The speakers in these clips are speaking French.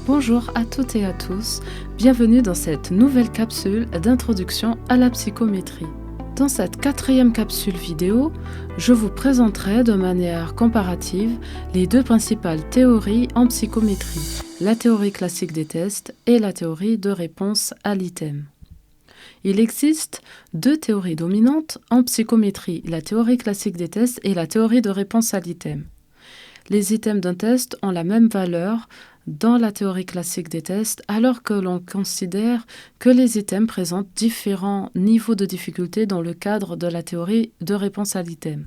Bonjour à toutes et à tous, bienvenue dans cette nouvelle capsule d'introduction à la psychométrie. Dans cette 4e capsule vidéo, je vous présenterai de manière comparative les deux principales théories en psychométrie, la théorie classique des tests et la théorie de réponse à l'item. Il existe deux théories dominantes en psychométrie, la théorie classique des tests et la théorie de réponse à l'item. Les items d'un test ont la même valeur dans la théorie classique des tests, alors que l'on considère que les items présentent différents niveaux de difficulté dans le cadre de la théorie de réponse à l'item.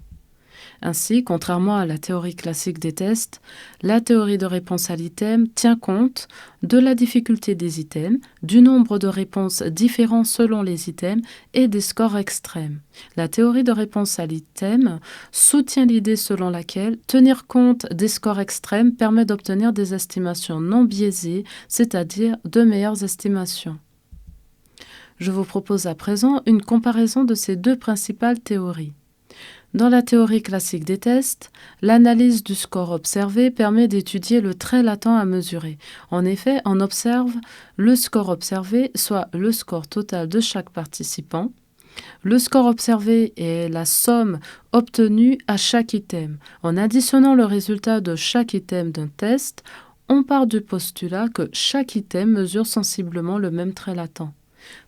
Ainsi, contrairement à la théorie classique des tests, la théorie de réponse à l'item tient compte de la difficulté des items, du nombre de réponses différents selon les items et des scores extrêmes. La théorie de réponse à l'item soutient l'idée selon laquelle tenir compte des scores extrêmes permet d'obtenir des estimations non biaisées, c'est-à-dire de meilleures estimations. Je vous propose à présent une comparaison de ces deux principales théories. Dans la théorie classique des tests, l'analyse du score observé permet d'étudier le trait latent à mesurer. En effet, on observe le score observé, soit le score total de chaque participant. Le score observé est la somme obtenue à chaque item. En additionnant le résultat de chaque item d'un test, on part du postulat que chaque item mesure sensiblement le même trait latent.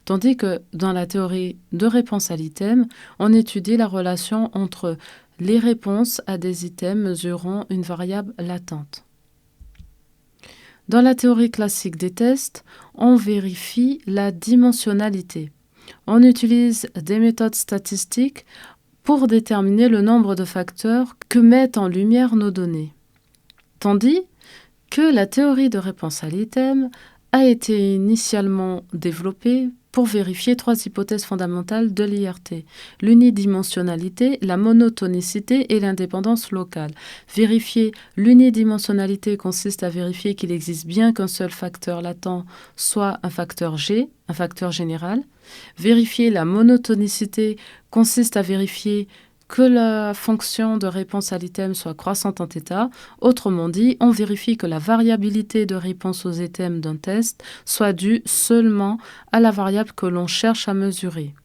Tandis que dans la théorie de réponse à l'item, on étudie la relation entre les réponses à des items mesurant une variable latente. Dans la théorie classique des tests, on vérifie la dimensionnalité. On utilise des méthodes statistiques pour déterminer le nombre de facteurs que mettent en lumière nos données. Tandis que la théorie de réponse à l'item a été initialement développée pour vérifier 3 hypothèses fondamentales de l'IRT, l'unidimensionnalité, la monotonicité et l'indépendance locale. Vérifier l'unidimensionnalité consiste à vérifier qu'il existe bien qu'un seul facteur latent, soit un facteur G, un facteur général. Vérifier la monotonicité consiste à vérifier que la fonction de réponse à l'item soit croissante en θ. Autrement dit, on vérifie que la variabilité de réponse aux items d'un test soit due seulement à la variable que l'on cherche à mesurer.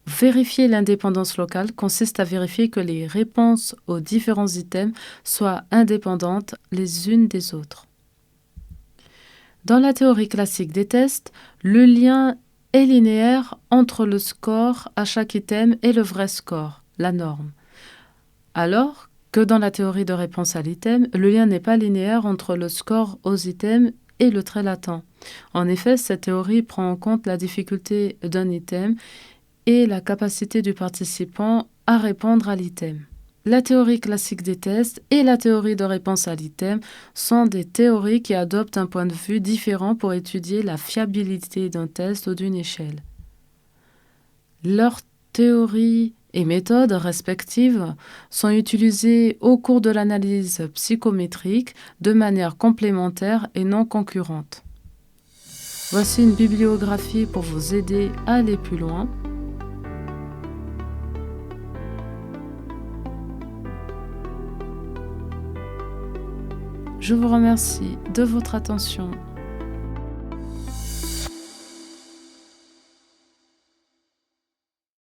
Vérifier l'indépendance locale consiste à vérifier que les réponses aux différents items soient indépendantes les unes des autres. Dans la théorie classique des tests, le lien est linéaire entre le score à chaque item et le vrai score, la norme. Alors que dans la théorie de réponse à l'item, le lien n'est pas linéaire entre le score aux items et le trait latent. En effet, cette théorie prend en compte la difficulté d'un item et la capacité du participant à répondre à l'item. La théorie classique des tests et la théorie de réponse à l'item sont des théories qui adoptent un point de vue différent pour étudier la fiabilité d'un test ou d'une échelle. Leurs théories et méthodes respectives sont utilisées au cours de l'analyse psychométrique de manière complémentaire et non concurrente. Voici une bibliographie pour vous aider à aller plus loin. Je vous remercie de votre attention.